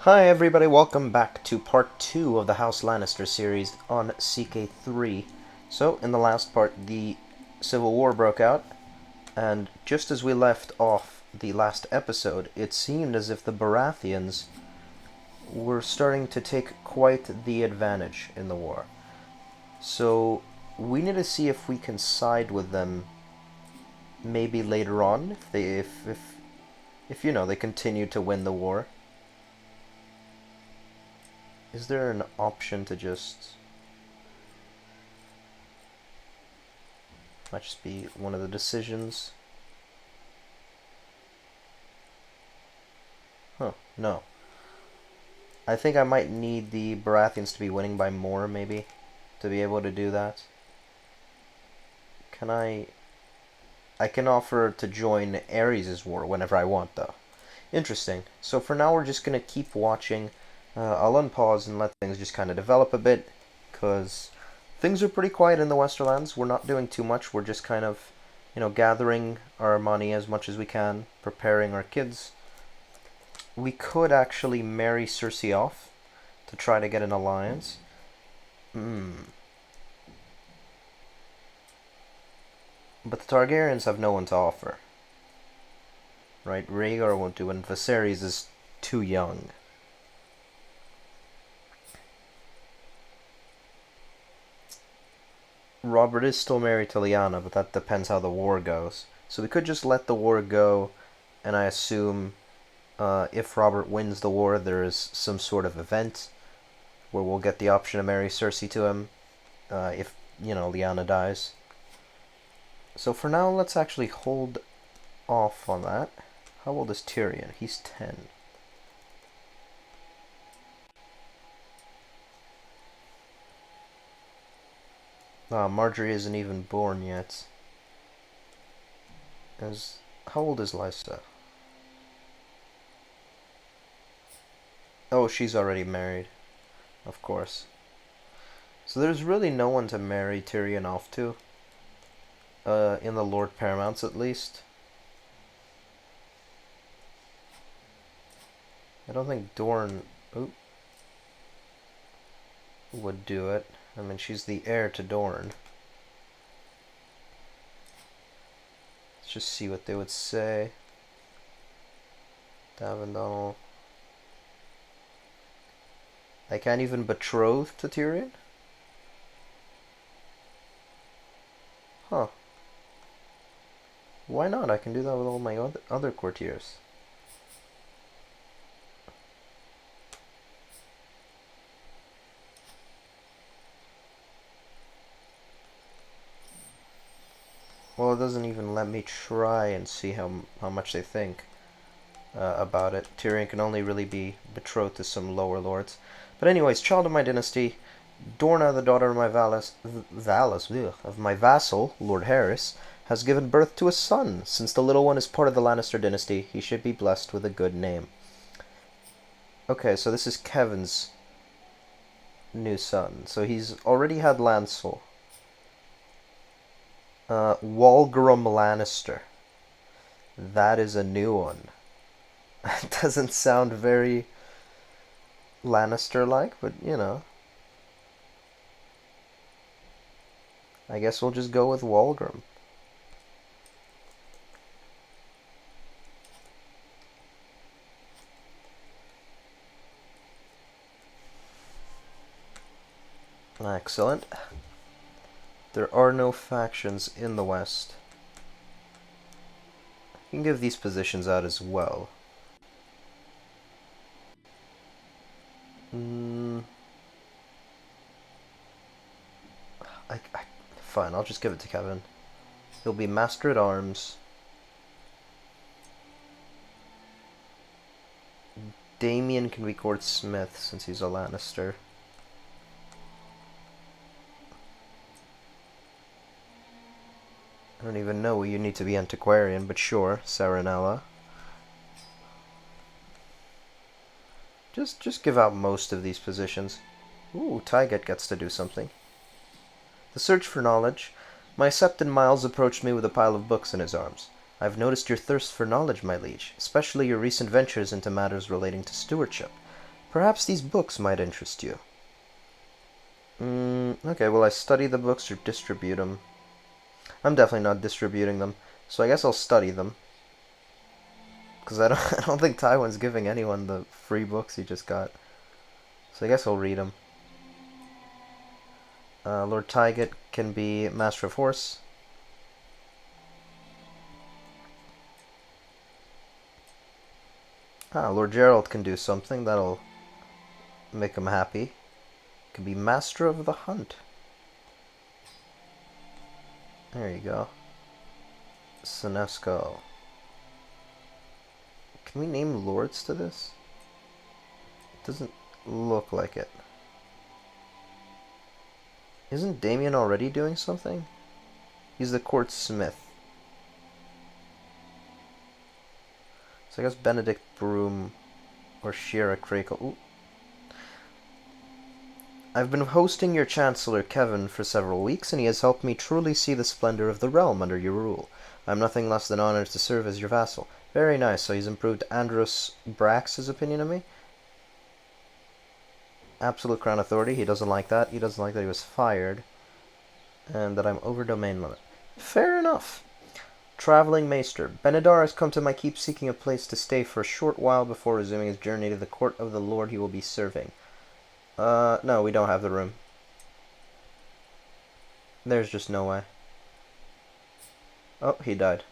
Hi everybody, welcome back to part 2 of the House Lannister series on CK3. So, in the last part, the Civil War broke out, and just as we left off the last episode, it seemed as if the Baratheons were starting to take quite the advantage in the war. So, we need to see if we can side with them maybe later on, if you know, they continue to win the war. Is there an option to just... Might just be one of the decisions. Huh, no. I think I might need the Baratheons to be winning by more, maybe, to be able to do that. Can I can offer to join Aerys' war whenever I want, though. Interesting. So for now, we're just going to keep watching. I'll unpause and let things just kind of develop a bit, because things are pretty quiet in the Westerlands. We're not doing too much. We're just kind of, gathering our money as much as we can, preparing our kids. We could actually marry Cersei off to try to get an alliance. But the Targaryens have no one to offer. Right? Rhaegar won't do, and Viserys is too young. Robert is still married to Lyanna, but that depends how the war goes. So we could just let the war go, and I assume if Robert wins the war, there is some sort of event where we'll get the option to marry Cersei to him if, Lyanna dies. So for now, let's actually hold off on that. How old is Tyrion? He's 10. Marjorie isn't even born yet. How old is Lysa? Oh, she's already married. Of course. So there's really no one to marry Tyrion off to. In the Lord Paramounts, at least. I don't think Dorne would do it. I mean, she's the heir to Dorne. Let's just see what they would say. Davin. I can't even betroth to Tyrion? Huh. Why not? I can do that with all my other courtiers. Well, it doesn't even let me try and see how much they think about it. Tyrion can only really be betrothed to some lower lords. But anyways, child of my dynasty, Dorna, the daughter of my vassal, Lord Harris, has given birth to a son. Since the little one is part of the Lannister dynasty, he should be blessed with a good name. Okay, so this is Kevin's new son. So he's already had Lancel. Walgrim Lannister. That is a new one. It doesn't sound very Lannister-like, but, I guess we'll just go with Walgrim. Excellent. There are no factions in the West. You can give these positions out as well. Fine, I'll just give it to Kevin. He'll be Master at Arms. Damien can be Court Smith since he's a Lannister. I don't even know you need to be antiquarian, but sure, Saranella. Just give out most of these positions. Ooh, Tyget gets to do something. The search for knowledge. My Septon Miles approached me with a pile of books in his arms. I've noticed your thirst for knowledge, my liege, especially your recent ventures into matters relating to stewardship. Perhaps these books might interest you. Okay, will I study the books or distribute them? I'm definitely not distributing them, so I guess I'll study them. Because I don't, I don't think Tywin's giving anyone the free books he just got. So I guess I'll read them. Lord Tyget can be Master of Horse. Lord Gerald can do something that'll make him happy. Can be Master of the Hunt. There you go. Sinesco. Can we name lords to this? It doesn't look like it. Isn't Damien already doing something? He's the court smith. So I guess Benedict Broom or Shira Crakel. Ooh. I've been hosting your Chancellor Kevin for several weeks, and he has helped me truly see the splendor of the realm under your rule. I am nothing less than honored to serve as your vassal. Very nice, so he's improved Andros Brax's opinion of me. Absolute crown authority, he doesn't like that. He doesn't like that he was fired. And that I'm over domain limit. Fair enough. Traveling Maester. Benedar has come to my keep seeking a place to stay for a short while before resuming his journey to the court of the lord he will be serving. No, we don't have the room. There's just no way. Oh, he died.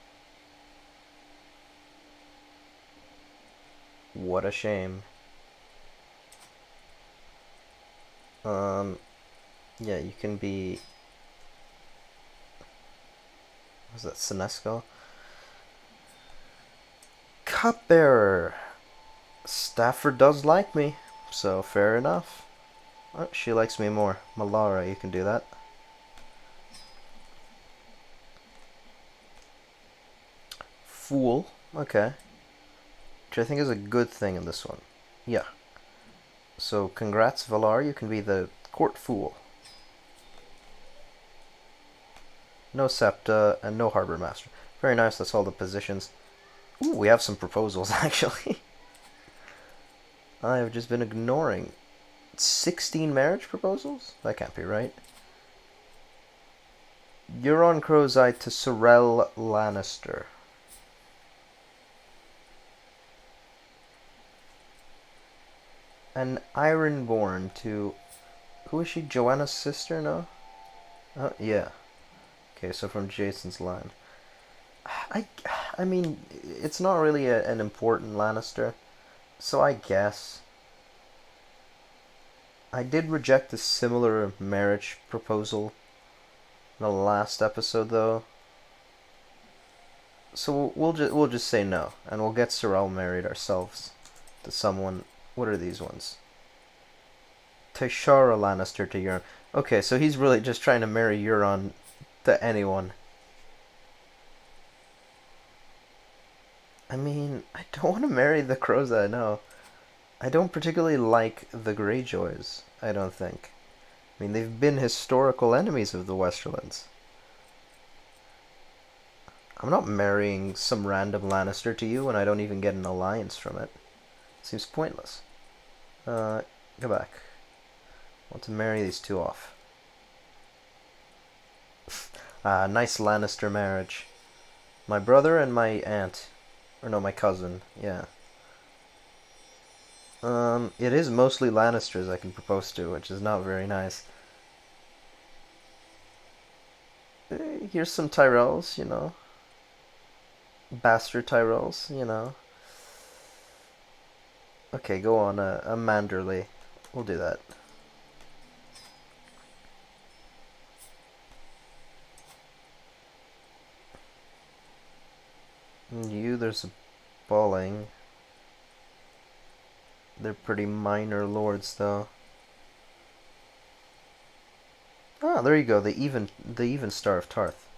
What a shame. Yeah, you can be... Was that Sinesco? Cupbearer. Stafford does like me, so fair enough. Oh, she likes me more. Malara, you can do that. Fool. Okay. Which I think is a good thing in this one. Yeah. So, congrats, Valar. You can be the court fool. No Septa, and no Harbor Master. Very nice, that's all the positions. Ooh, we have some proposals, actually. I have just been ignoring 16 marriage proposals? That can't be right. Euron Crowseye to Sorel Lannister. An Ironborn to... Who is she? Joanna's sister, no? Yeah. Okay, so from Jason's line. I mean, it's not really an important Lannister, so I guess. I did reject a similar marriage proposal in the last episode, though. So we'll just say no, and we'll get Sorel married ourselves to someone. What are these ones? Tashara Lannister to Euron. Okay, so he's really just trying to marry Euron to anyone. I mean, I don't want to marry the Crowseye, no. I don't particularly like the Greyjoys, I don't think. I mean, they've been historical enemies of the Westerlands. I'm not marrying some random Lannister to you when I don't even get an alliance from it. Seems pointless. Go back. I want to marry these two off. Nice Lannister marriage. My brother and my aunt. Or no, my cousin. Yeah. It is mostly Lannisters I can propose to, which is not very nice. Here's some Tyrells, you know. Bastard Tyrells, you know. Okay, go on, a Manderley. We'll do that. And you, there's a Balling. They're pretty minor lords, though. Ah, there you go, the even Star of Tarth.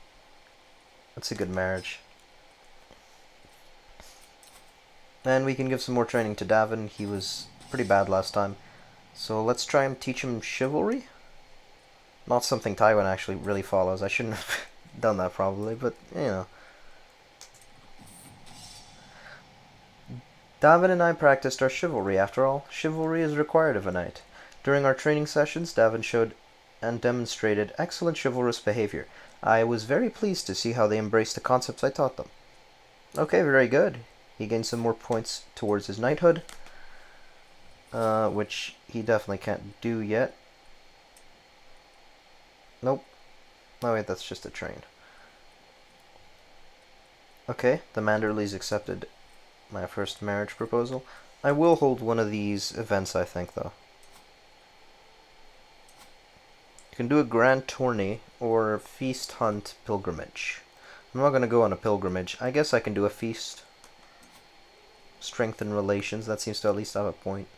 That's a good marriage. And we can give some more training to Davin. He was pretty bad last time. So let's try and teach him chivalry. Not something Tywin actually really follows. I shouldn't have done that probably, but, you know. Davin and I practiced our chivalry. After all, chivalry is required of a knight. During our training sessions, Davin showed and demonstrated excellent chivalrous behavior. I was very pleased to see how they embraced the concepts I taught them. Okay, very good. He gained some more points towards his knighthood, which he definitely can't do yet. Nope. Oh wait, that's just a train. Okay, the Manderleys accepted my first marriage proposal. I will hold one of these events, I think, though. You can do a grand tourney or feast hunt pilgrimage. I'm not going to go on a pilgrimage. I guess I can do a feast. Strengthen relations. That seems to at least have a point.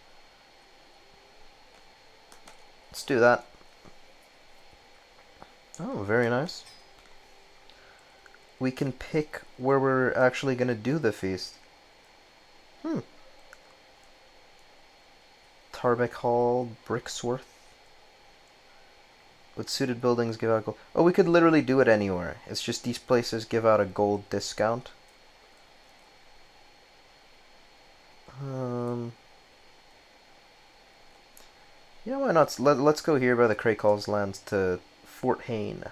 Let's do that. Oh, very nice. We can pick where we're actually going to do the feast. Tarbeck Hall, Bricksworth. With suited buildings give out gold. Oh, we could literally do it anywhere. It's just these places give out a gold discount. Yeah, why not? Let's go here by the Craycall's lands to Fort Hayne.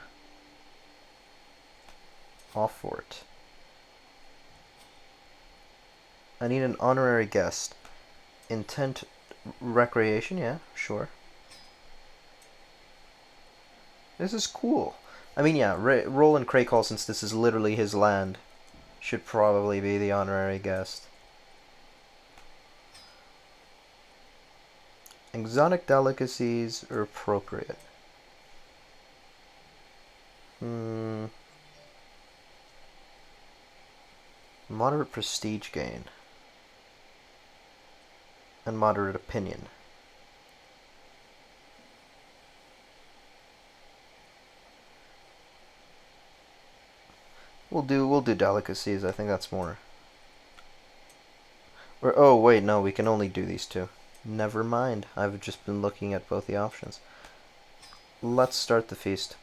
Off fort. I need an honorary guest. Intent recreation, yeah, sure. This is cool. I mean, yeah, Roland Craycall, since this is literally his land, should probably be the honorary guest. Exotic delicacies are appropriate. Moderate prestige gain. And moderate opinion. We'll do delicacies. I think that's more. Or oh wait, no, we can only do these two. Never mind. I've just been looking at both the options. Let's start the feast.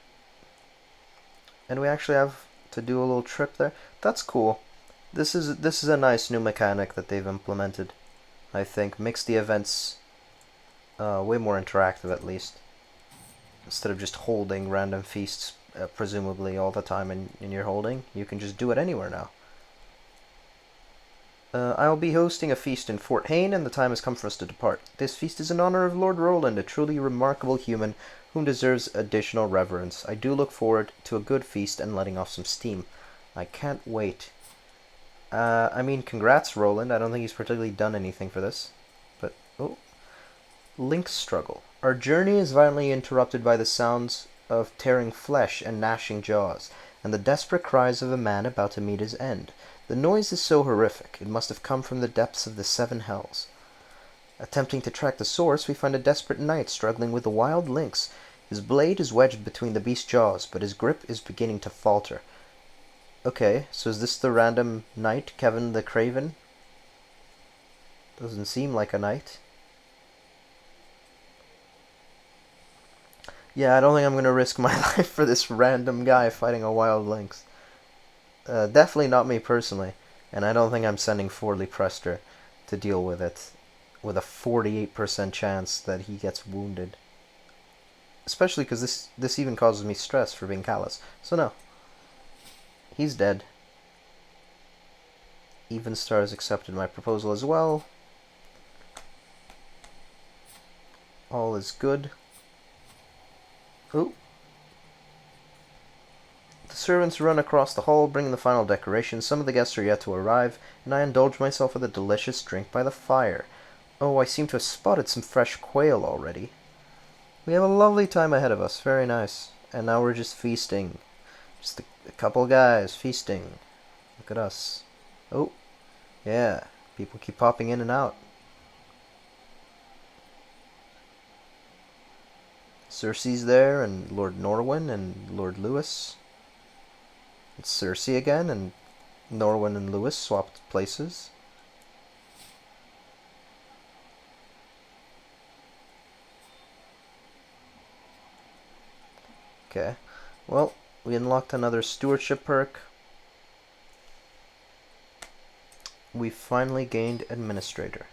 And we actually have to do a little trip there. That's cool. This is a nice new mechanic that they've implemented. I think makes the events way more interactive, at least. Instead of just holding random feasts, presumably all the time in your holding, you can just do it anywhere now. I'll be hosting a feast in Fort Hayne, and the time has come for us to depart. This feast is in honor of Lord Roland, a truly remarkable human whom deserves additional reverence. I do look forward to a good feast and letting off some steam. I can't wait. I mean, congrats, Roland. I don't think he's particularly done anything for this. But, oh. Link's struggle. Our journey is violently interrupted by the sounds of tearing flesh and gnashing jaws, and the desperate cries of a man about to meet his end. The noise is so horrific, it must have come from the depths of the seven hells. Attempting to track the source, we find a desperate knight struggling with a wild lynx. His blade is wedged between the beast's jaws, but his grip is beginning to falter. Okay, so is this the random knight, Kevin the Craven? Doesn't seem like a knight. Yeah, I don't think I'm going to risk my life for this random guy fighting a wild lynx. Definitely not me personally, and I don't think I'm sending Forley Prester to deal with it with a 48% chance that he gets wounded. Especially because this even causes me stress for being callous. So no. He's dead. Evenstar has accepted my proposal as well. All is good. Ooh. The servants run across the hall, bringing the final decorations. Some of the guests are yet to arrive, and I indulge myself with a delicious drink by the fire. Oh, I seem to have spotted some fresh quail already. We have a lovely time ahead of us. Very nice. And now we're just feasting. Just a couple guys feasting. Look at us. Oh, yeah. People keep popping in and out. Cersei's there, and Lord Norwyn, and Lord Lewis. It's Cersei again, and Norwyn and Lewis swapped places. Okay. Well, we unlocked another stewardship perk. We finally gained administrator.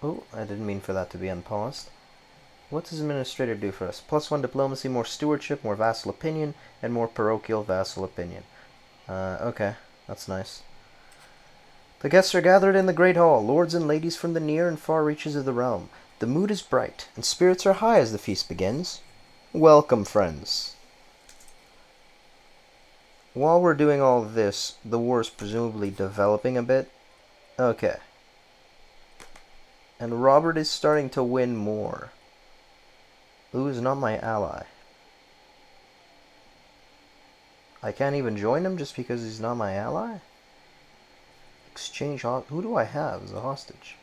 Oh, I didn't mean for that to be unpaused. What does administrator do for us? +1 diplomacy, more stewardship, more vassal opinion, and more parochial vassal opinion. Okay, that's nice. The guests are gathered in the great hall, lords and ladies from the near and far reaches of the realm. The mood is bright, and spirits are high as the feast begins. Welcome, friends. While we're doing all this, the war is presumably developing a bit. Okay. And Robert is starting to win more. Who is not my ally? I can't even join him just because he's not my ally? Exchange... Who do I have as a hostage?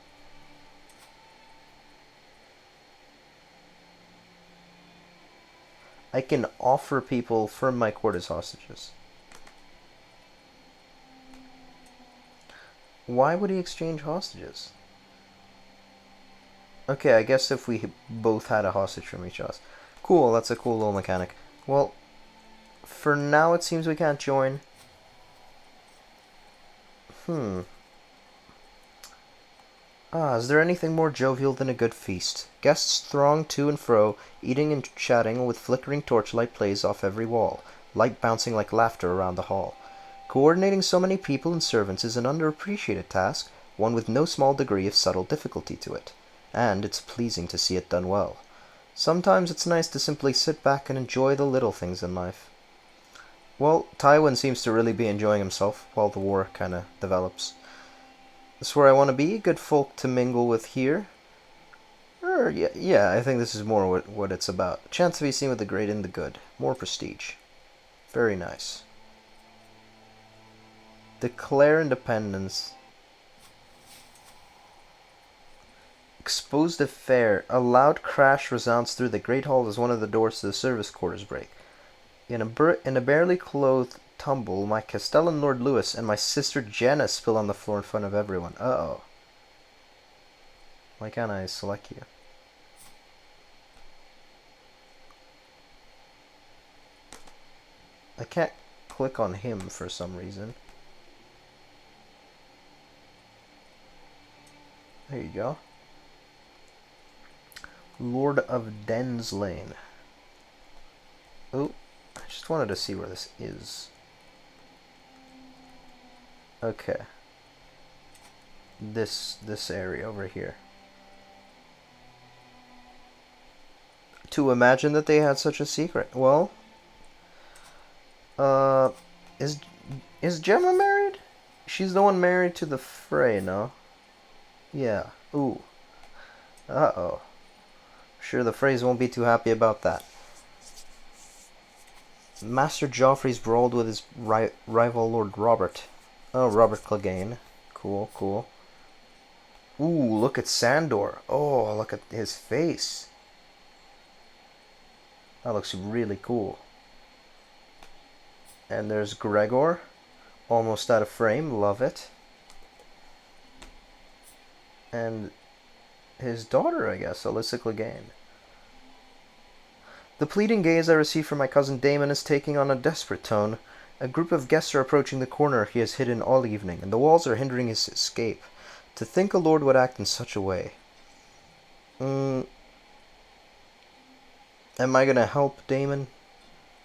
I can offer people from my court as hostages. Why would he exchange hostages? Okay, I guess if we both had a hostage from each of us. Cool, that's a cool little mechanic. Well, for now it seems we can't join. Is there anything more jovial than a good feast? Guests throng to and fro, eating and chatting, with flickering torchlight plays off every wall, light bouncing like laughter around the hall. Coordinating so many people and servants is an underappreciated task, one with no small degree of subtle difficulty to it. And it's pleasing to see it done well. Sometimes it's nice to simply sit back and enjoy the little things in life. Well, Tywin seems to really be enjoying himself while the war kind of develops. This is where I want to be, good folk to mingle with here. Yeah, I think this is more what it's about. Chance to be seen with the great and the good. More prestige. Very nice. Declare independence. Exposed affair. A loud crash resounds through the great hall as one of the doors to the service quarters break. In a barely clothed tumble, my Castellan Lord Lewis and my sister Jenna spill on the floor in front of everyone. Uh-oh. Why can't I select you? I can't click on him for some reason. There you go. Lord of Denslane. Oh, I just wanted to see where this is. Okay. This area over here. To imagine that they had such a secret. Well, is Gemma married? She's the one married to the Frey, no? Yeah. Ooh. Uh-oh. Sure, the Freys won't be too happy about that. Master Joffrey's brawled with his rival Lord Robert. Oh, Robert Clegane. Cool, cool. Ooh, look at Sandor. Oh, look at his face. That looks really cool. And there's Gregor. Almost out of frame. Love it. And his daughter, I guess, Alyssa Clegane. The pleading gaze I receive from my cousin Daemon is taking on a desperate tone. A group of guests are approaching the corner he has hidden all evening, and the walls are hindering his escape. To think a lord would act in such a way. Am I gonna help Daemon?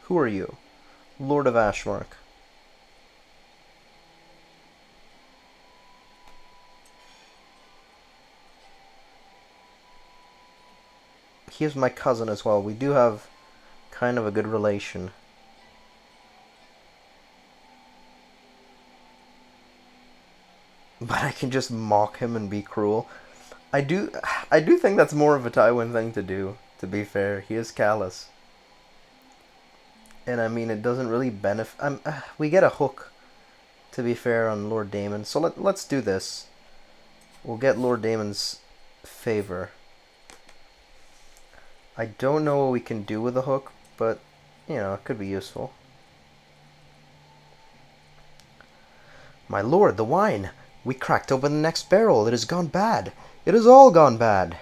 Who are you? Lord of Ashmark. He is my cousin as well. We do have kind of a good relation. But I can just mock him and be cruel. I do think that's more of a Tywin thing to do, to be fair. He is callous. And I mean, it doesn't really benefit... we get a hook, to be fair, on Lord Daemon. So let's do this. We'll get Lord Daemon's favor. I don't know what we can do with a hook, but, you know, it could be useful. My lord, the wine! We cracked open the next barrel. It has gone bad. It has all gone bad.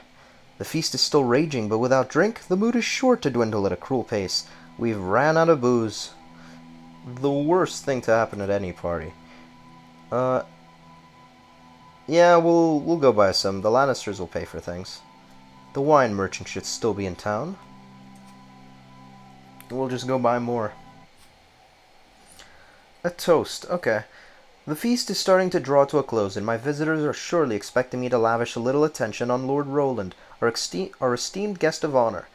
The feast is still raging, but without drink, the mood is sure to dwindle at a cruel pace. We've ran out of booze. the worst thing to happen at any party. Uh, yeah, we'll go buy some. The Lannisters will pay for things. The wine merchant should still be in town. We'll just go buy more. A toast, okay. The feast is starting to draw to a close, and my visitors are surely expecting me to lavish a little attention on Lord Roland, our esteemed guest of honor.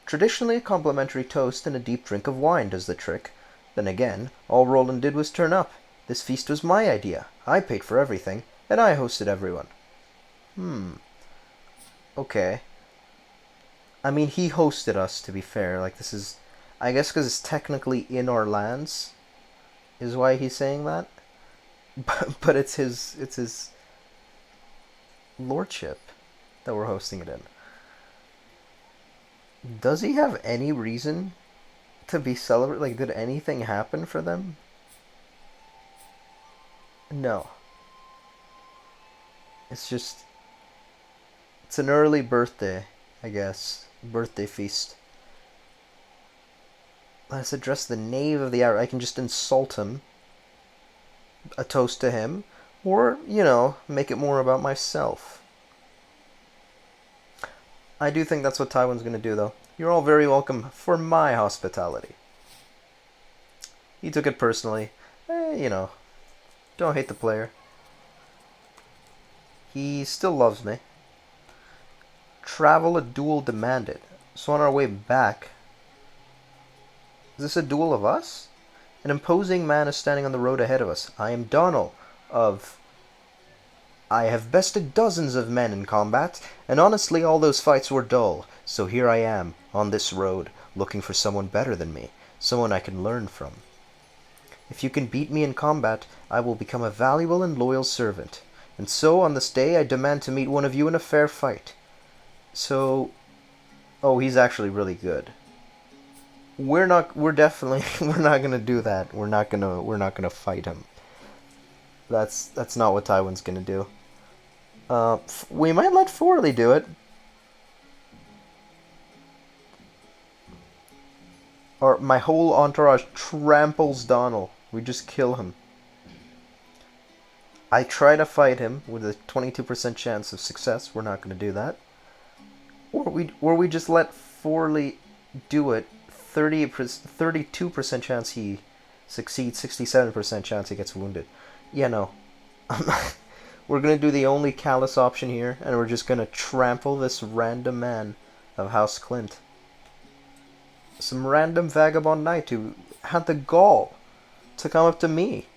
Traditionally, a complimentary toast and a deep drink of wine does the trick. Then again, all Roland did was turn up. This feast was my idea. I paid for everything, and I hosted everyone. Okay. I mean, he hosted us, to be fair. Like, this is... I guess because it's technically in our lands, is why he's saying that. But it's his lordship that we're hosting it in. Does he have any reason to be celebrated? Like, did anything happen for them? No. It's just... It's an early birthday, I guess. Birthday feast. Let's address the knave of the hour. I can just insult him. A toast to him. Or, you know, make it more about myself. I do think that's what Tywin's going to do, though. You're all very welcome for my hospitality. He took it personally. You know, don't hate the player. He still loves me. Travel a duel demanded. So on our way back... Is this a duel of us? An imposing man is standing on the road ahead of us. I am Donal of... I have bested dozens of men in combat, and honestly all those fights were dull. So here I am, on this road, looking for someone better than me, someone I can learn from. If you can beat me in combat, I will become a valuable and loyal servant. And so, on this day, I demand to meet one of you in a fair fight. So... Oh, he's actually really good. We're not gonna do that. We're not gonna fight him. That's not what Tywin's gonna do. We might let Forley do it. Or my whole entourage tramples Donal. We just kill him. I try to fight him with a 22% chance of success. We're not gonna do that. Or we just let Forley do it. 32% chance he succeeds, 67% chance he gets wounded. Yeah, no. We're going to do the only callous option here, and we're just going to trample this random man of House Clint. Some random vagabond knight who had the gall to come up to me,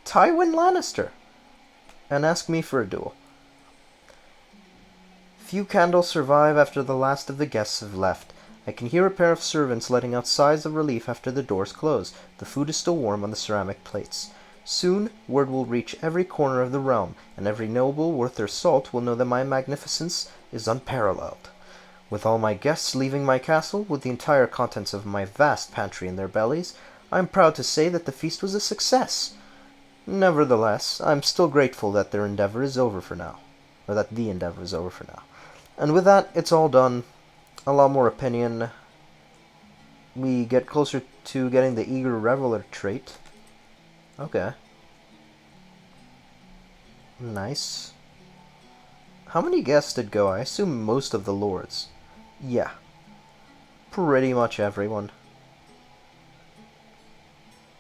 Tywin Lannister, and ask me for a duel. Few candles survive after the last of the guests have left. I can hear a pair of servants letting out sighs of relief after the doors close. The food is still warm on the ceramic plates. Soon, word will reach every corner of the realm, and every noble worth their salt will know that my magnificence is unparalleled. With all my guests leaving my castle, with the entire contents of my vast pantry in their bellies, I am proud to say that the feast was a success. Nevertheless, I am still grateful that their endeavor is over for now. Or that the endeavor is over for now. And with that, it's all done. A lot more opinion. We get closer to getting the eager reveler trait. Okay. Nice. How many guests did go? I assume most of the lords. Yeah. Pretty much everyone.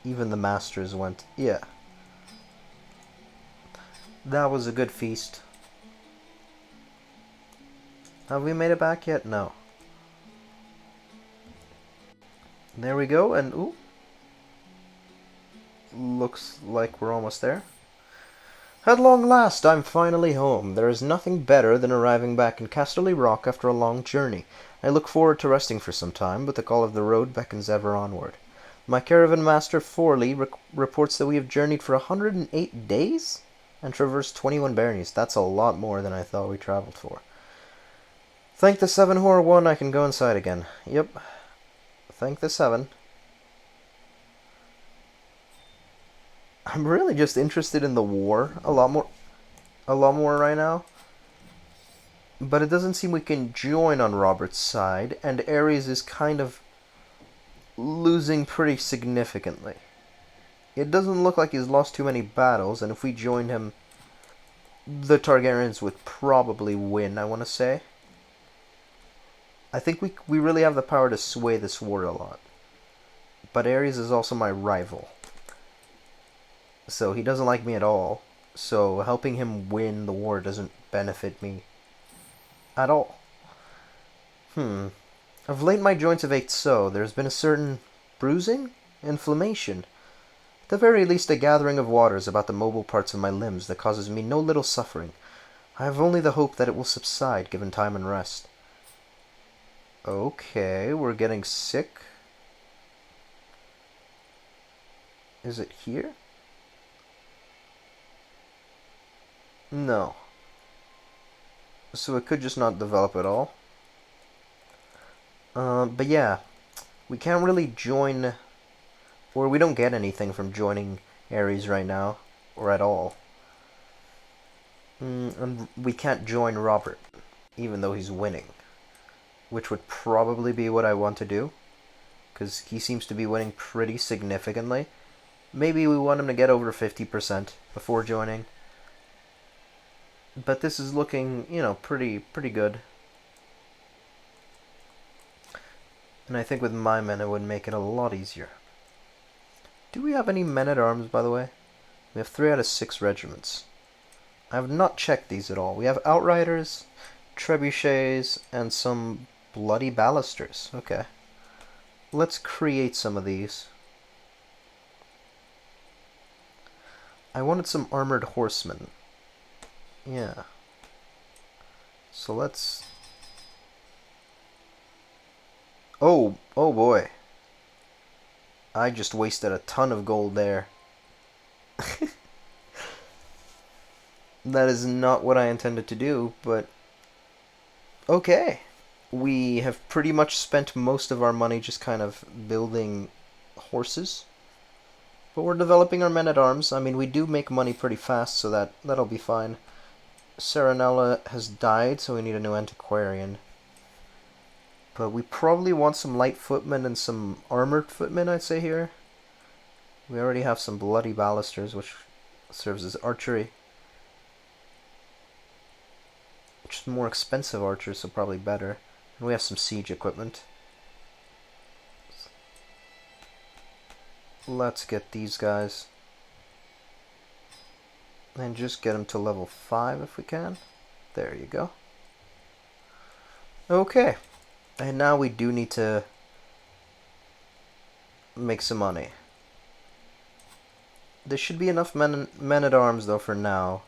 Even the masters went. Yeah. That was a good feast. Have we made it back yet? No. There we go, and ooh. Looks like we're almost there. At long last, I'm finally home. There is nothing better than arriving back in Casterly Rock after a long journey. I look forward to resting for some time, but the call of the road beckons ever onward. My caravan master Forley reports that we have journeyed for 108 days and traversed 21 baronies. That's a lot more than I thought we traveled for. Thank the 7 who are won, I can go inside again. Yep. Thank the 7. I'm really just interested in the war a lot more right now. But it doesn't seem we can join on Robert's side, and Aerys is kind of losing pretty significantly. it doesn't look like he's lost too many battles, and if we joined him, the Targaryens would probably win, I want to say. I think we really have the power to sway this war a lot. But Aerys is also my rival. So he doesn't like me at all. So helping him win the war doesn't benefit me at all. Of late my joints have ached so. There's been a certain bruising? Inflammation. At the very least a gathering of waters about the mobile parts of my limbs that causes me no little suffering. I have only the hope that it will subside given time and rest. Okay, we're getting sick. Is it here? No. So it could just not develop at all. But yeah, we can't really join, or we don't get anything from joining Aerys right now, or at all. And we can't join Robert, even though he's winning. Which would probably be what I want to do, because he seems to be winning pretty significantly. Maybe we want him to get over 50% before joining. But this is looking, you know, pretty good. And I think with my men it would make it a lot easier. Do we have any men-at-arms, by the way? We have 3 out of 6 regiments. I have not checked these at all. We have outriders, trebuchets, and some bloody Lannisters. Okay. Let's create some of these. I wanted some armored horsemen. Yeah. So let's... Oh boy. I just wasted a ton of gold there. That is not what I intended to do, but... Okay. We have pretty much spent most of our money just kind of building horses. But we're developing our men-at-arms. I mean, we do make money pretty fast, so that'll be fine. Serenella has died, so we need a new antiquarian. But we probably want some light footmen and some armored footmen, I'd say, here. We already have some bloody Lannisters, which serves as archery. Which is more expensive archers, so probably better. And we have some siege equipment. Let's get these guys. And just get them to level 5 if we can. There you go. Okay. And now we do need to make some money. There should be enough men-at-arms, though, for now.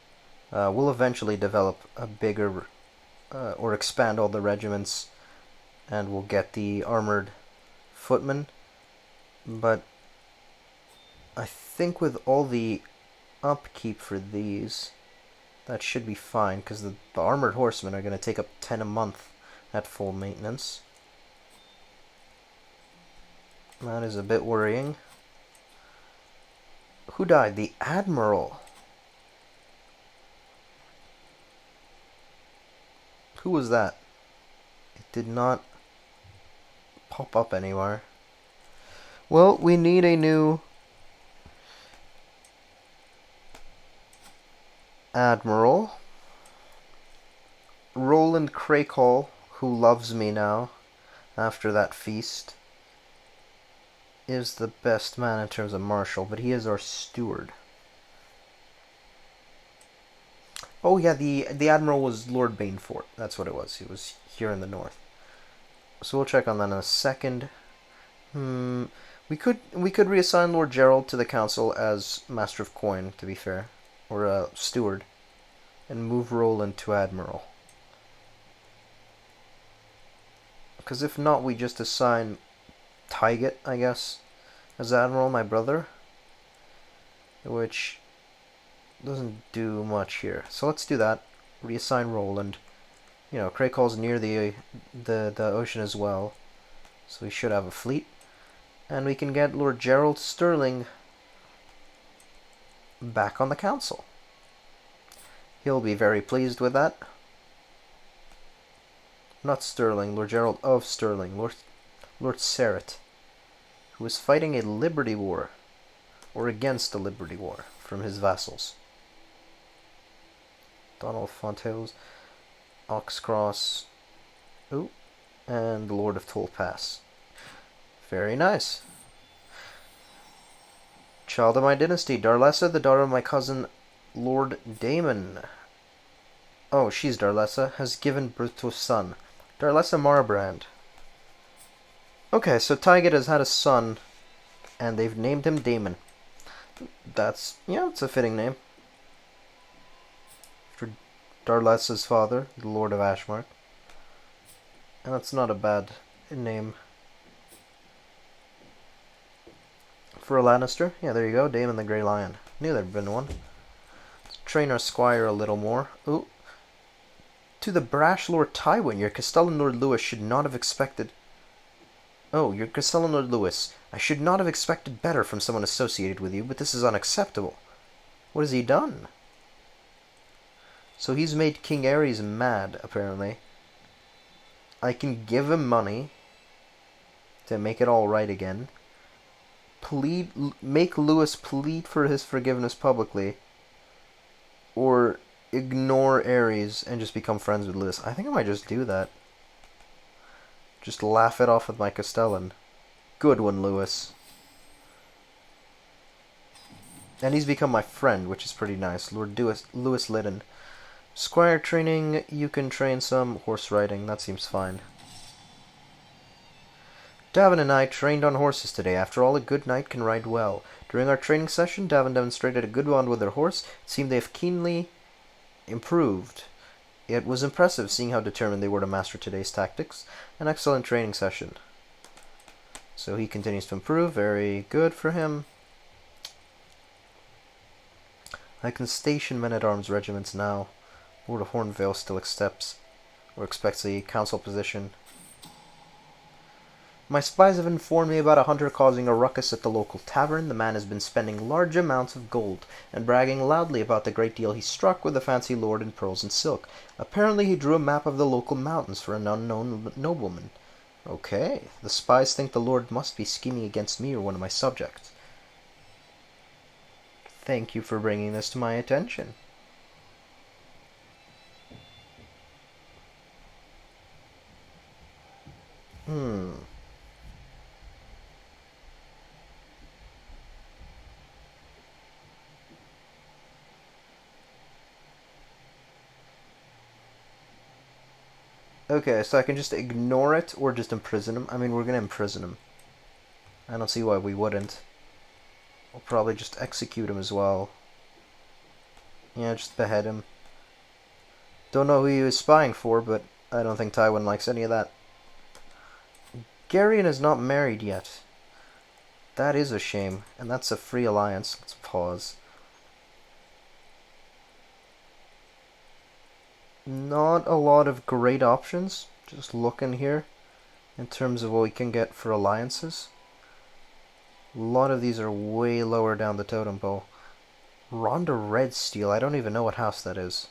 We'll eventually develop a bigger, or expand all the regiments, and we'll get the armored footmen. But I think with all the upkeep for these, that should be fine, because the armored horsemen are going to take up 10 a month at full maintenance. That is a bit worrying. Who died? The Admiral. Who was that? It did not pop up anywhere. Well, we need a new Admiral. Roland Crakehall, who loves me now after that feast, is the best man in terms of marshal, but he is our steward. Oh yeah, the Admiral was Lord Banefort. That's what it was. He was here in the north. So we'll check on that in a second. We could reassign Lord Gerald to the council as Master of Coin, to be fair, or steward, and move Roland to Admiral. Because if not, we just assign Tyget, I guess, as Admiral, my brother, which doesn't do much here. So let's do that. Reassign Roland. You know, Crakehall's near the ocean as well, so we should have a fleet. And we can get Lord Gerald Sterling back on the council. He'll be very pleased with that. Not Sterling, Lord Gerald of Sterling, Lord Serret, who is fighting a liberty war or against the Liberty War from his vassals. Donald Fontales, Oxcross, ooh, and the Lord of Toll Pass. Very nice. Child of my dynasty, Darlessa, the daughter of my cousin Lord Daemon. Oh, she's Darlessa, has given birth to a son. Darlessa Marbrand. Okay, so Tyget has had a son, and they've named him Daemon. That's, yeah, it's a fitting name. For Darlessa's father, the Lord of Ashmark. And that's not a bad name. For a Lannister, yeah, there you go, Daemon the Grey Lion. Knew there'd been one. Let's train our squire a little more. Ooh. To the brash Lord Tywin, your Castellan Lord Lewis should not have expected... Oh, your Castellan Lord Lewis, I should not have expected better from someone associated with you, but this is unacceptable. What has he done? So he's made King Aerys mad, apparently. I can give him money to make it all right again. Make Lewis plead for his forgiveness publicly, or ignore Aerys and just become friends with Lewis. I think I might just do that. Just laugh it off with my Castellan. Good one, Lewis. And he's become my friend, which is pretty nice. Lord Lewis Liddon. Squire training, you can train some. Horse riding, that seems fine. Davin and I trained on horses today. After all, a good knight can ride well. During our training session, Davin demonstrated a good bond with her horse. It seemed they have keenly improved. It was impressive seeing how determined they were to master today's tactics. An excellent training session. So he continues to improve. Very good for him. I can station men-at-arms regiments now. Lord of Hornvale still expects a council position. My spies have informed me about a hunter causing a ruckus at the local tavern. The man has been spending large amounts of gold and bragging loudly about the great deal he struck with the fancy lord in pearls and silk. Apparently he drew a map of the local mountains for an unknown nobleman. Okay, the spies think the lord must be scheming against me or one of my subjects. Thank you for bringing this to my attention. Okay, so I can just ignore it or just imprison him. I mean, we're going to imprison him. I don't see why we wouldn't. We'll probably just execute him as well. Yeah, just behead him. Don't know who he was spying for, but I don't think Tywin likes any of that. Garyon is not married yet. That is a shame, and that's a free alliance. Let's pause. Not a lot of great options. Just looking here in terms of what we can get for alliances. A lot of these are way lower down the totem pole. Rhonda Redsteel, I don't even know what house that is.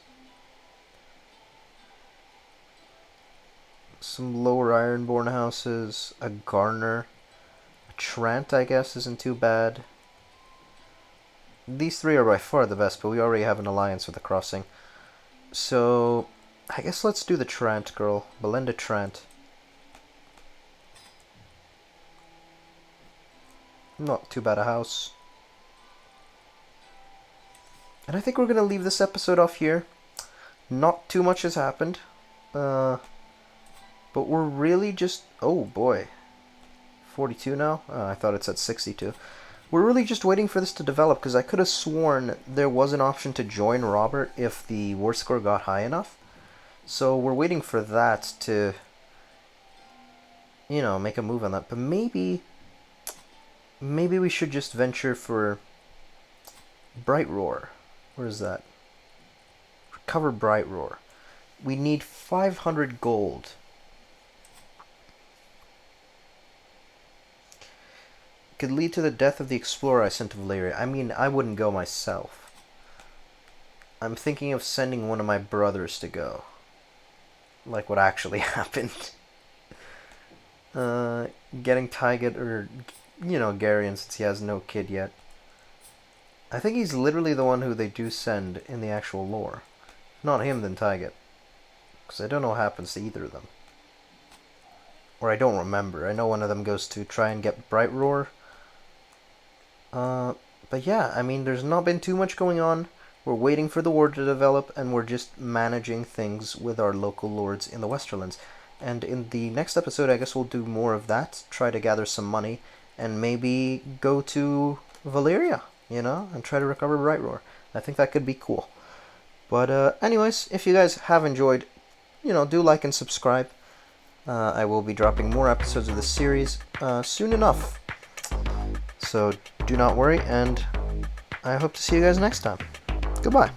Some lower Ironborn houses, a Garner, a Trent I guess isn't too bad. These three are by far the best, but we already have an alliance with the Crossing. So, I guess let's do the Trent girl, Belinda Trent. Not too bad a house. And I think we're going to leave this episode off here. Not too much has happened. But we're really just... Oh, boy. 42 now? Oh, I thought it said 62. We're really just waiting for this to develop, because I could have sworn there was an option to join Robert if the war score got high enough. So we're waiting for that to, you know, make a move on that. But maybe we should just venture for Bright Roar. Where is that? Recover Bright Roar. We need 500 gold. Could lead to the death of the explorer I sent to Valyria. I mean, I wouldn't go myself. I'm thinking of sending one of my brothers to go. Like what actually happened. Getting Tyget or, you know, Garyon since he has no kid yet. I think he's literally the one who they do send in the actual lore. If not him, then Tyget. Because I don't know what happens to either of them. Or I don't remember. I know one of them goes to try and get Bright Roar. But yeah, I mean, there's not been too much going on. We're waiting for the war to develop, and we're just managing things with our local lords in the Westerlands. And in the next episode, I guess we'll do more of that, try to gather some money, and maybe go to Valyria, you know, and try to recover Bright Roar. I think that could be cool. But anyways, if you guys have enjoyed, you know, do like and subscribe. I will be dropping more episodes of this series soon enough. So do not worry, and I hope to see you guys next time. Goodbye.